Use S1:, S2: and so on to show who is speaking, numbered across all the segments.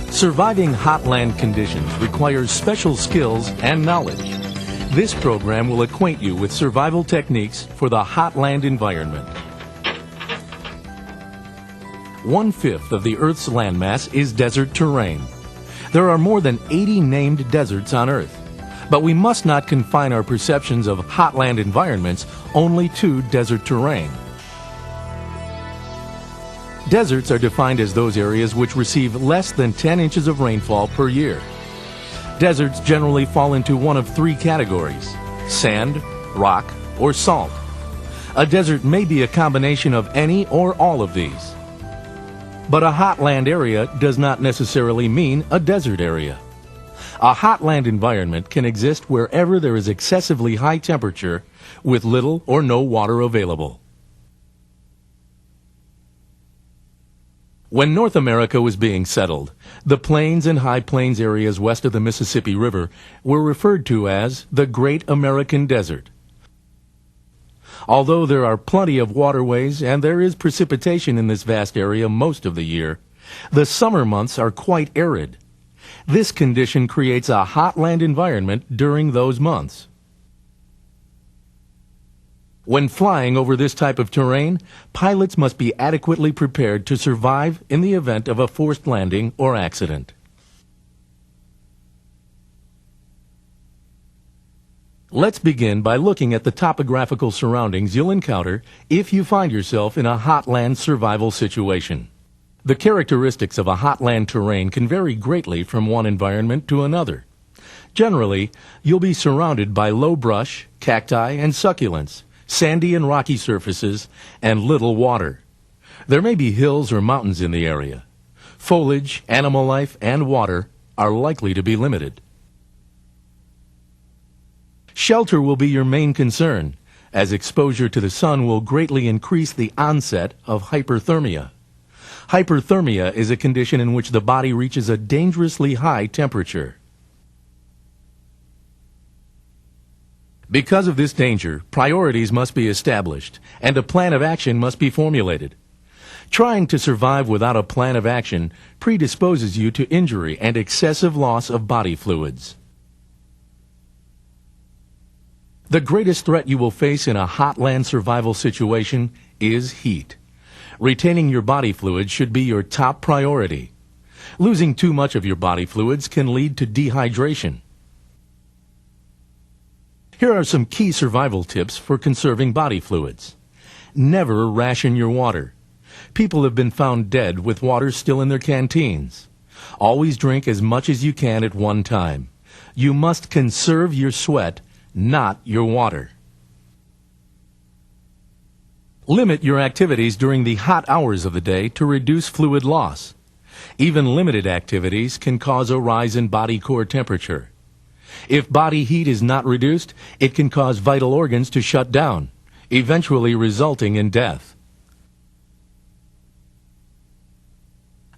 S1: Surviving hot land conditions requires special skills and knowledge. This program will acquaint you with survival techniques for the hot land environment. 1/5 of the Earth's landmass is desert terrain. There are more than 80 named deserts on Earth, but we must not confine our perceptions of hot land environments only to desert terrain. Deserts are defined as those areas which receive less than 10 inches of rainfall per year. Deserts generally fall into one of 3 categories: sand, rock, or salt. A desert may be a combination of any or all of these. But a hot land area does not necessarily mean a desert area. A hot land environment can exist wherever there is excessively high temperature with little or no water available. When North America was being settled, the plains and high plains areas west of the Mississippi River were referred to as the Great American Desert. Although there are plenty of waterways and there is precipitation in this vast area most of the year, the summer months are quite arid. This condition creates a hot land environment during those months. When flying over this type of terrain, pilots must be adequately prepared to survive in the event of a forced landing or accident. Let's begin by looking at the topographical surroundings you'll encounter if you find yourself in a hot land survival situation. The characteristics of a hot land terrain can vary greatly from one environment to another. Generally, you'll be surrounded by low brush, cacti, and succulents, sandy and rocky surfaces, and little water. There may be hills or mountains in the area. Foliage, animal life, and water are likely to be limited. Shelter will be your main concern, as exposure to the sun will greatly increase the onset of hyperthermia. Hyperthermia is a condition in which the body reaches a dangerously high temperature. Because of this danger, priorities must be established, and a plan of action must be formulated. Trying to survive without a plan of action predisposes you to injury and excessive loss of body fluids. The greatest threat you will face in a hot land survival situation is heat. Retaining your body fluids should be your top priority. Losing too much of your body fluids can lead to dehydration. Here are some key survival tips for conserving body fluids. Never ration your water. People have been found dead with water still in their canteens. Always drink as much as you can at one time. You must conserve your sweat, not your water. Limit your activities during the hot hours of the day to reduce fluid loss. Even limited activities can cause a rise in body core temperature. If body heat is not reduced, it can cause vital organs to shut down, eventually resulting in death.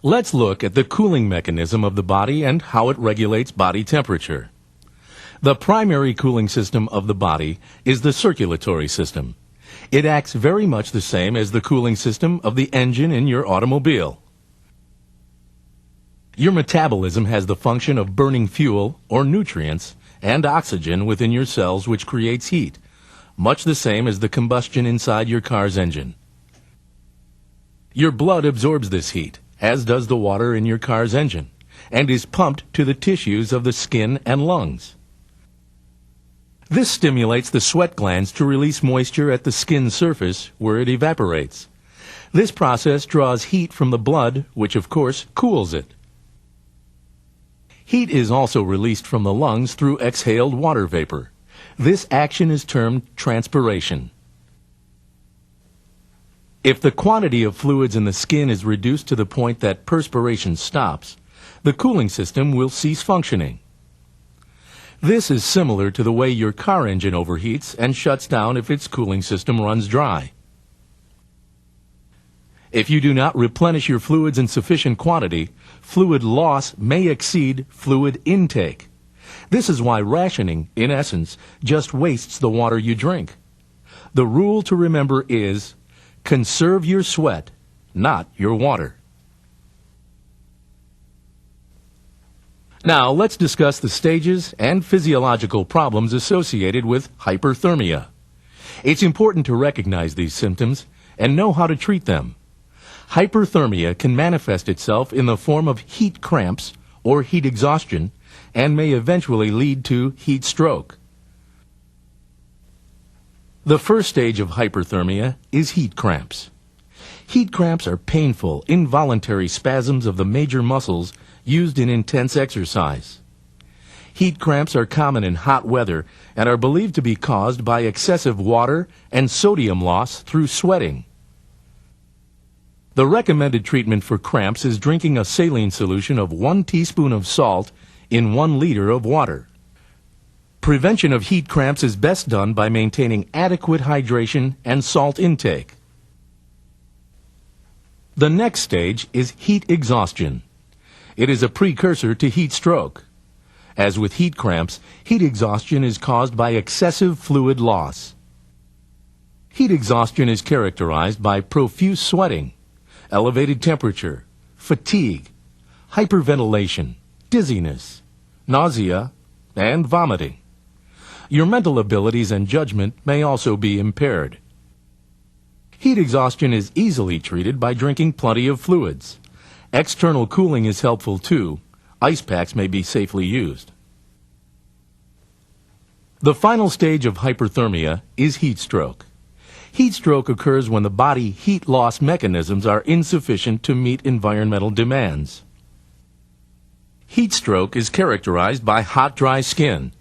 S1: Let's look at the cooling mechanism of the body and how it regulates body temperature. The primary cooling system of the body is the circulatory system. It acts very much the same as the cooling system of the engine in your automobile. Your metabolism has the function of burning fuel or nutrients and oxygen within your cells, which creates heat, much the same as the combustion inside your car's engine. Your blood absorbs this heat, as does the water in your car's engine, and is pumped to the tissues of the skin and lungs. This stimulates the sweat glands to release moisture at the skin surface where it evaporates. This process draws heat from the blood, which of course cools it. Heat is also released from the lungs through exhaled water vapor. This action is termed transpiration. If the quantity of fluids in the skin is reduced to the point that perspiration stops, the cooling system will cease functioning. This is similar to the way your car engine overheats and shuts down if its cooling system runs dry. If you do not replenish your fluids in sufficient quantity, fluid loss may exceed fluid intake. This is why rationing, in essence, just wastes the water you drink. The rule to remember is, conserve your sweat, not your water. Now, let's discuss the stages and physiological problems associated with hyperthermia. It's important to recognize these symptoms and know how to treat them. Hyperthermia can manifest itself in the form of heat cramps or heat exhaustion and may eventually lead to heat stroke. The first stage of hyperthermia is heat cramps. Heat cramps are painful, involuntary spasms of the major muscles used in intense exercise. Heat cramps are common in hot weather and are believed to be caused by excessive water and sodium loss through sweating. The recommended treatment for cramps is drinking a saline solution of 1 teaspoon of salt in 1 liter of water. Prevention of heat cramps is best done by maintaining adequate hydration and salt intake. The next stage is heat exhaustion. It is a precursor to heat stroke. As with heat cramps, heat exhaustion is caused by excessive fluid loss. Heat exhaustion is characterized by profuse sweating, elevated temperature, fatigue, hyperventilation, dizziness, nausea, and vomiting. Your mental abilities and judgment may also be impaired. Heat exhaustion is easily treated by drinking plenty of fluids. External cooling is helpful too. Ice packs may be safely used. The final stage of hyperthermia is heat stroke. Heat stroke occurs when the body heat loss mechanisms are insufficient to meet environmental demands. Heat stroke is characterized by hot, dry skin,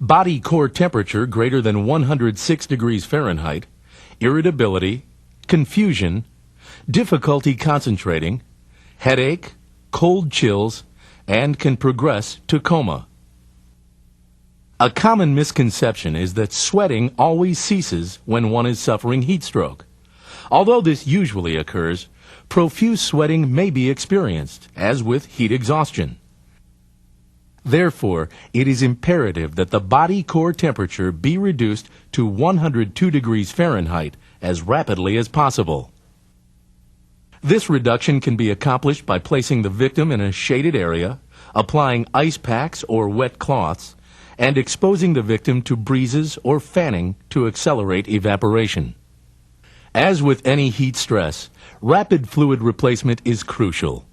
S1: body core temperature greater than 106 degrees Fahrenheit, irritability, confusion, difficulty concentrating, headache, cold chills, and can progress to coma. A common misconception is that sweating always ceases when one is suffering heat stroke. Although this usually occurs, profuse sweating may be experienced, as with heat exhaustion. Therefore, it is imperative that the body core temperature be reduced to 102 degrees Fahrenheit as rapidly as possible. This reduction can be accomplished by placing the victim in a shaded area, applying ice packs or wet cloths, and exposing the victim to breezes or fanning to accelerate evaporation. As with any heat stress, rapid fluid replacement is crucial.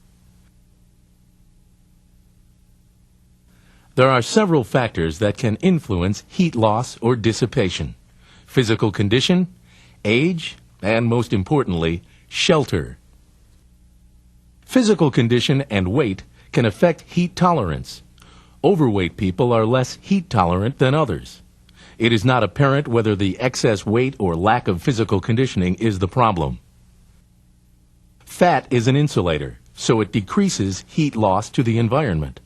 S1: There are several factors that can influence heat loss or dissipation: physical condition, age, and most importantly, shelter. Physical condition and weight can affect heat tolerance. Overweight people are less heat tolerant than others. It is not apparent whether the excess weight or lack of physical conditioning is the problem. Fat is an insulator, so it decreases heat loss to the environment.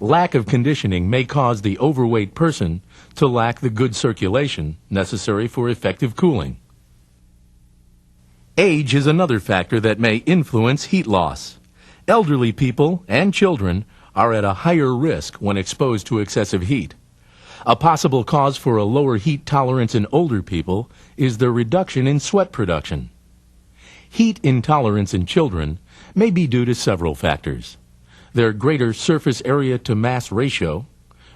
S1: Lack of conditioning may cause the overweight person to lack the good circulation necessary for effective cooling. Age is another factor that may influence heat loss. Elderly people and children are at a higher risk when exposed to excessive heat. A possible cause for a lower heat tolerance in older people is the reduction in sweat production. Heat intolerance in children may be due to several factors: their greater surface area to mass ratio,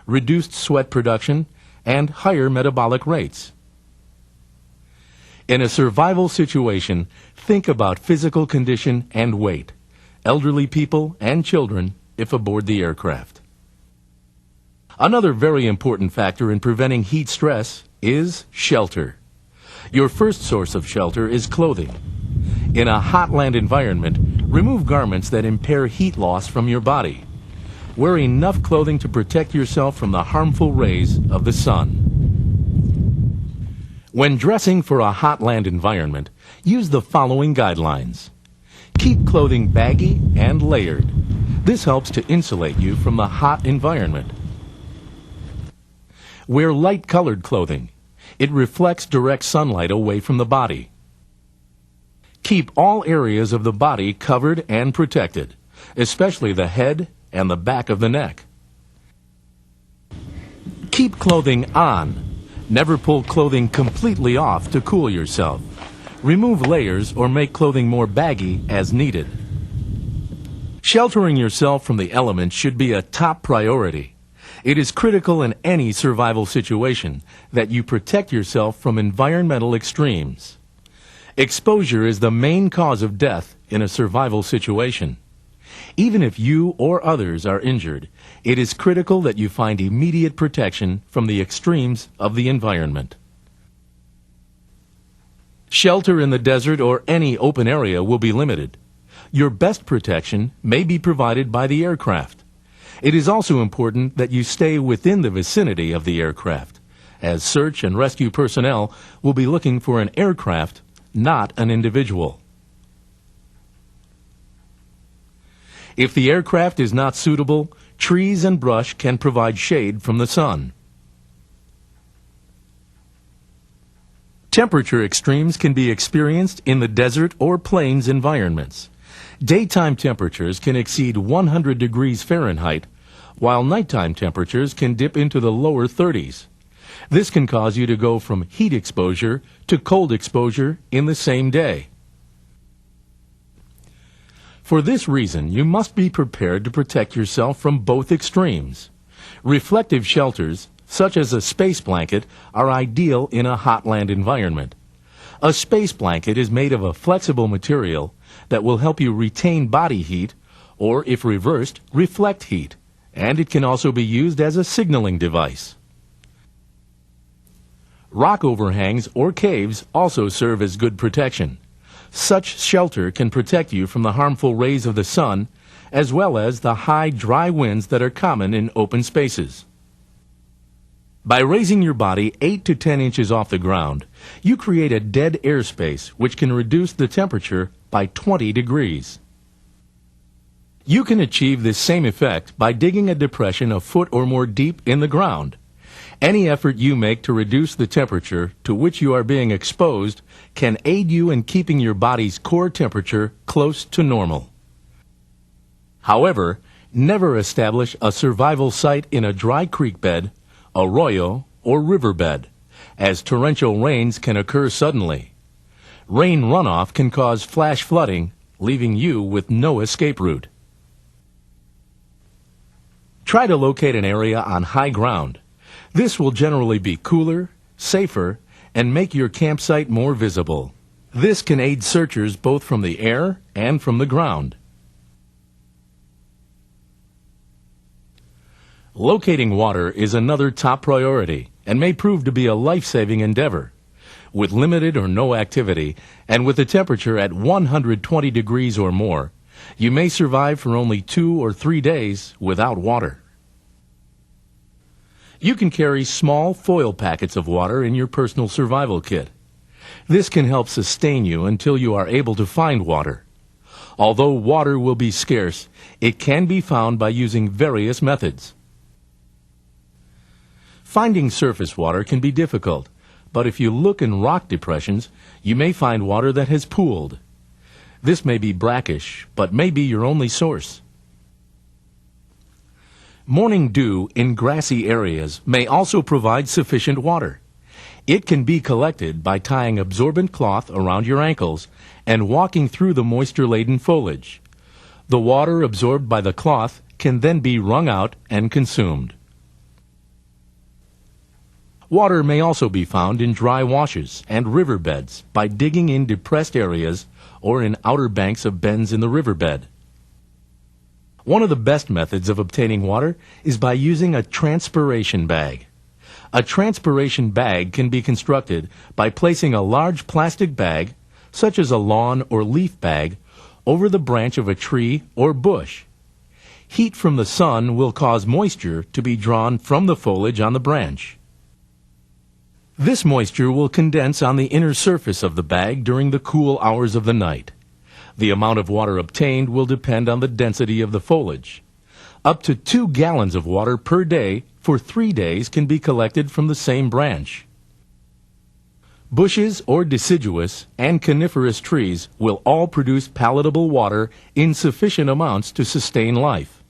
S1: reduced sweat production, and higher metabolic rates. In a survival situation, think about physical condition and weight, elderly people and children if aboard the aircraft. Another very important factor in preventing heat stress is shelter. Your first source of shelter is clothing. In a hot land environment, remove garments that impair heat loss from your body. Wear enough clothing to protect yourself from the harmful rays of the sun. When dressing for a hot land environment, use the following guidelines. Keep clothing baggy and layered. This helps to insulate you from the hot environment. Wear light-colored clothing. It reflects direct sunlight away from the body. Keep all areas of the body covered and protected, especially the head and the back of the neck. Keep clothing on. Never pull clothing completely off to cool yourself. Remove layers or make clothing more baggy as needed. Sheltering yourself from the elements should be a top priority. It is critical in any survival situation that you protect yourself from environmental extremes. Exposure is the main cause of death in a survival situation. Even if you or others are injured, it is critical that you find immediate protection from the extremes of the environment. Shelter in the desert or any open area will be limited. Your best protection may be provided by the aircraft. It is also important that you stay within the vicinity of the aircraft, as search and rescue personnel will be looking for an aircraft, not an individual. If the aircraft is not suitable, trees and brush can provide shade from the sun. Temperature extremes can be experienced in the desert or plains environments. Daytime temperatures can exceed 100 degrees Fahrenheit, while nighttime temperatures can dip into the lower 30s. This can cause you to go from heat exposure to cold exposure in the same day. For this reason, you must be prepared to protect yourself from both extremes. Reflective shelters, such as a space blanket, are ideal in a hot land environment. A space blanket is made of a flexible material that will help you retain body heat, or if reversed, reflect heat, and it can also be used as a signaling device. Rock overhangs or caves also serve as good protection. Such shelter can protect you from the harmful rays of the sun, as well as the high, dry winds that are common in open spaces. By raising your body 8 to 10 inches off the ground, you create a dead airspace which can reduce the temperature by 20 degrees. You can achieve this same effect by digging a depression a foot or more deep in the ground. Any effort you make to reduce the temperature to which you are being exposed can aid you in keeping your body's core temperature close to normal. However, never establish a survival site in a dry creek bed, arroyo, or riverbed, as torrential rains can occur suddenly. Rain runoff can cause flash flooding, leaving you with no escape route. Try to locate an area on high ground. This will generally be cooler, safer, and make your campsite more visible. This can aid searchers both from the air and from the ground. Locating water is another top priority and may prove to be a life-saving endeavor. With limited or no activity, and with the temperature at 120 degrees or more, you may survive for only 2 or 3 days without water. You can carry small foil packets of water in your personal survival kit. This can help sustain you until you are able to find water. Although water will be scarce, it can be found by using various methods. Finding surface water can be difficult, but if you look in rock depressions, you may find water that has pooled. This may be brackish, but may be your only source. Morning dew in grassy areas may also provide sufficient water. It can be collected by tying absorbent cloth around your ankles and walking through the moisture-laden foliage. The water absorbed by the cloth can then be wrung out and consumed. Water may also be found in dry washes and riverbeds by digging in depressed areas or in outer banks of bends in the riverbed. One of the best methods of obtaining water is by using a transpiration bag. A transpiration bag can be constructed by placing a large plastic bag, such as a lawn or leaf bag, over the branch of a tree or bush. Heat from the sun will cause moisture to be drawn from the foliage on the branch. This moisture will condense on the inner surface of the bag during the cool hours of the night. The amount of water obtained will depend on the density of the foliage. Up to 2 gallons of water per day for 3 days can be collected from the same branch. Bushes or deciduous and coniferous trees will all produce palatable water in sufficient amounts to sustain life.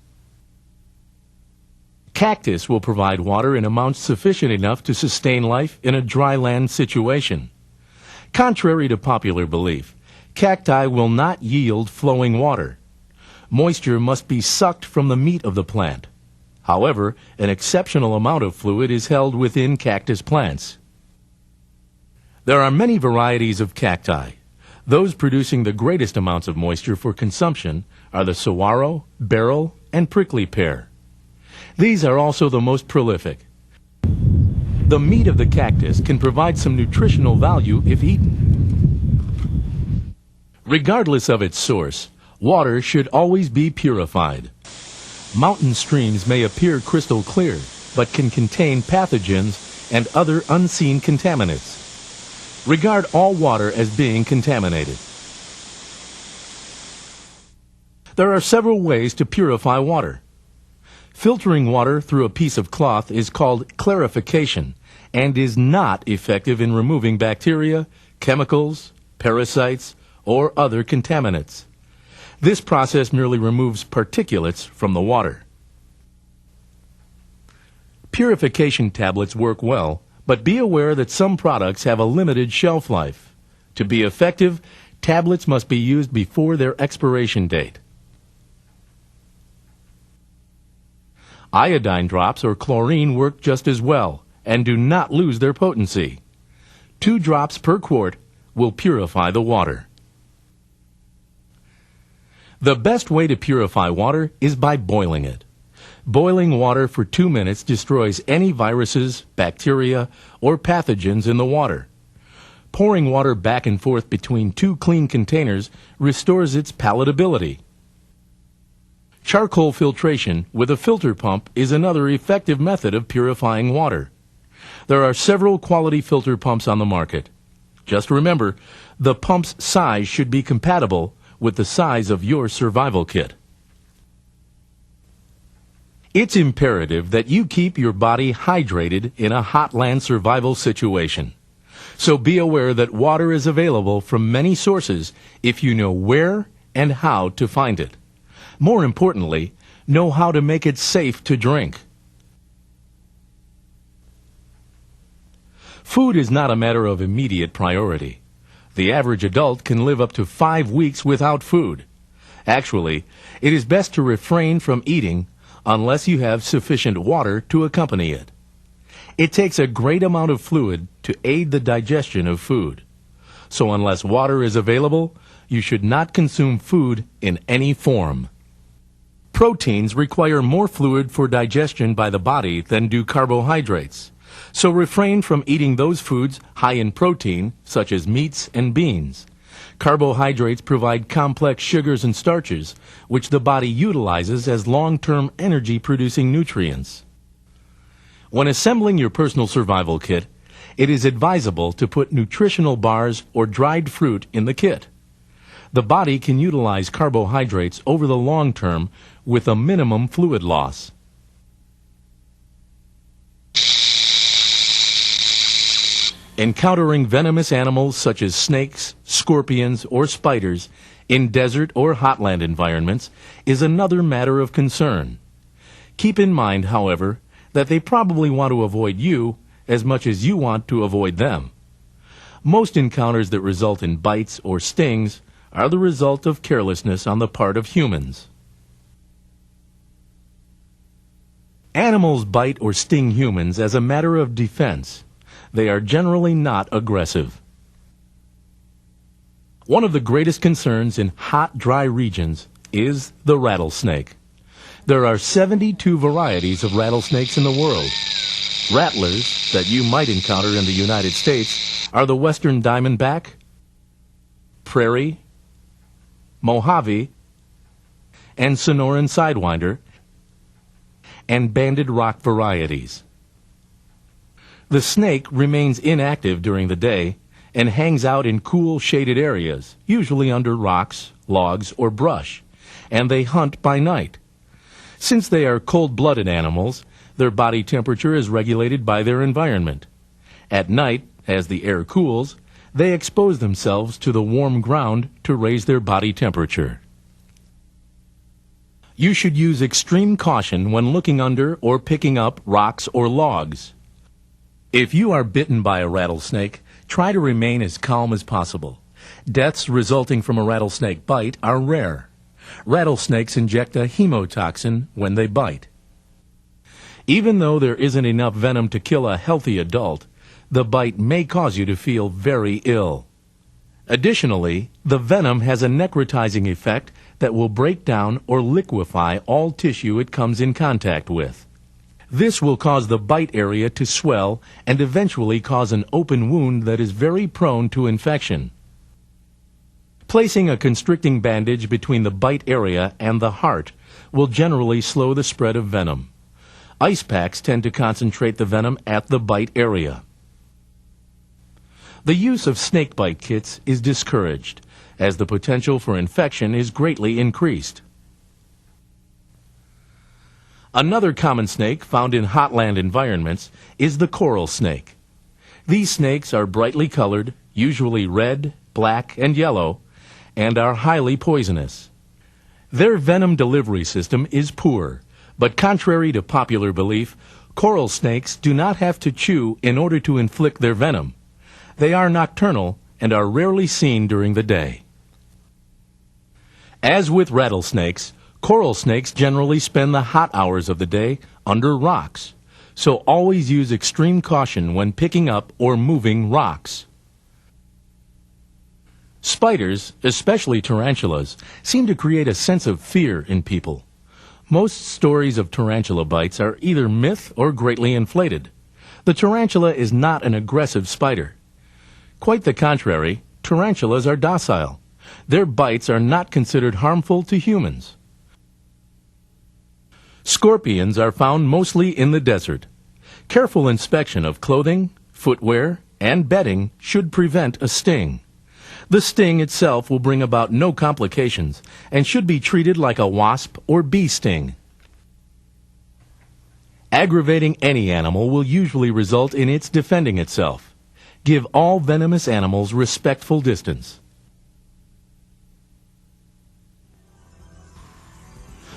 S1: Cactus will provide water in amounts sufficient enough to sustain life in a dry land situation. Contrary to popular belief, cacti will not yield flowing water. Moisture must be sucked from the meat of the plant. However, an exceptional amount of fluid is held within cactus plants. There are many varieties of cacti. Those producing the greatest amounts of moisture for consumption are the saguaro, beryl, and prickly pear. These are also the most prolific. The meat of the cactus can provide some nutritional value if eaten. Regardless of its source, water should always be purified. Mountain streams may appear crystal clear, but can contain pathogens and other unseen contaminants. Regard all water as being contaminated. There are several ways to purify water. Filtering water through a piece of cloth is called clarification and is not effective in removing bacteria, chemicals, parasites, or other contaminants. This process merely removes particulates from the water. Purification tablets work well, but be aware that some products have a limited shelf life. To be effective, tablets must be used before their expiration date. Iodine drops or chlorine work just as well and do not lose their potency. 2 drops per quart will purify the water. The best way to purify water is by boiling it. Boiling water for 2 minutes destroys any viruses, bacteria, or pathogens in the water. Pouring water back and forth between 2 clean containers restores its palatability. Charcoal filtration with a filter pump is another effective method of purifying water. There are several quality filter pumps on the market. Just remember, the pump's size should be compatible with the size of your survival kit. It's imperative that you keep your body hydrated in a hot land survival situation. So be aware that water is available from many sources if you know where and how to find it. More importantly, know how to make it safe to drink. Food is not a matter of immediate priority. The average adult can live up to 5 weeks without food. Actually, it is best to refrain from eating unless you have sufficient water to accompany it. It takes a great amount of fluid to aid the digestion of food. So unless water is available, you should not consume food in any form. Proteins require more fluid for digestion by the body than do carbohydrates. So refrain from eating those foods high in protein, such as meats and beans. Carbohydrates provide complex sugars and starches, which the body utilizes as long-term energy-producing nutrients. When assembling your personal survival kit, it is advisable to put nutritional bars or dried fruit in the kit. The body can utilize carbohydrates over the long term with a minimum fluid loss. Encountering venomous animals such as snakes, scorpions, or spiders in desert or hotland environments is another matter of concern. Keep in mind, however, that they probably want to avoid you as much as you want to avoid them. Most encounters that result in bites or stings are the result of carelessness on the part of humans. Animals bite or sting humans as a matter of defense. They are generally not aggressive. One of the greatest concerns in hot, dry regions is the rattlesnake. There are 72 varieties of rattlesnakes in the world. Rattlers that you might encounter in the United States are the western diamondback, prairie, Mojave, and Sonoran sidewinder, and banded rock varieties. The snake remains inactive during the day and hangs out in cool, shaded areas, usually under rocks, logs, or brush, and they hunt by night. Since they are cold-blooded animals, their body temperature is regulated by their environment. At night, as the air cools, they expose themselves to the warm ground to raise their body temperature. You should use extreme caution when looking under or picking up rocks or logs. If you are bitten by a rattlesnake, try to remain as calm as possible. Deaths resulting from a rattlesnake bite are rare. Rattlesnakes inject a hemotoxin when they bite. Even though there isn't enough venom to kill a healthy adult, the bite may cause you to feel very ill. Additionally, the venom has a necrotizing effect that will break down or liquefy all tissue it comes in contact with. This will cause the bite area to swell and eventually cause an open wound that is very prone to infection. Placing a constricting bandage between the bite area and the heart will generally slow the spread of venom. Ice packs tend to concentrate the venom at the bite area. The use of snakebite kits is discouraged, as the potential for infection is greatly increased. Another common snake found in hotland environments is the coral snake. These snakes are brightly colored, usually red, black, and yellow, and are highly poisonous. Their venom delivery system is poor, but contrary to popular belief, coral snakes do not have to chew in order to inflict their venom. They are nocturnal and are rarely seen during the day. As with rattlesnakes, coral snakes generally spend the hot hours of the day under rocks, so always use extreme caution when picking up or moving rocks. Spiders, especially tarantulas, seem to create a sense of fear in people. Most stories of tarantula bites are either myth or greatly inflated. The tarantula is not an aggressive spider. Quite the contrary, tarantulas are docile. Their bites are not considered harmful to humans. Scorpions are found mostly in the desert. Careful inspection of clothing, footwear, and bedding should prevent a sting. The sting itself will bring about no complications and should be treated like a wasp or bee sting. Aggravating any animal will usually result in its defending itself. Give all venomous animals respectful distance.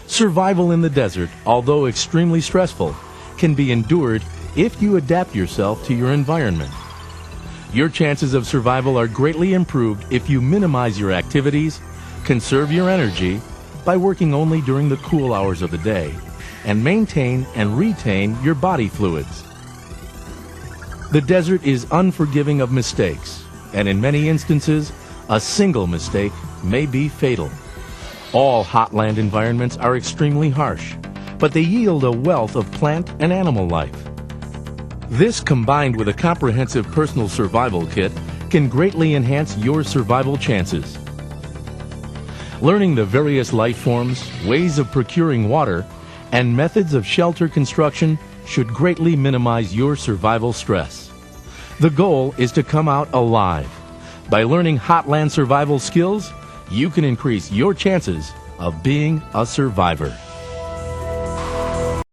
S1: Survival in the desert, although extremely stressful, can be endured if you adapt yourself to your environment. Your chances of survival are greatly improved if you minimize your activities, conserve your energy by working only during the cool hours of the day, and maintain and retain your body fluids. The desert is unforgiving of mistakes, and in many instances, a single mistake may be fatal. All hotland environments are extremely harsh, but they yield a wealth of plant and animal life. This, combined with a comprehensive personal survival kit, can greatly enhance your survival chances. Learning the various life forms, ways of procuring water, and methods of shelter construction should greatly minimize your survival stress. The goal is to come out alive. By learning hotland survival skills, you can increase your chances of being a survivor.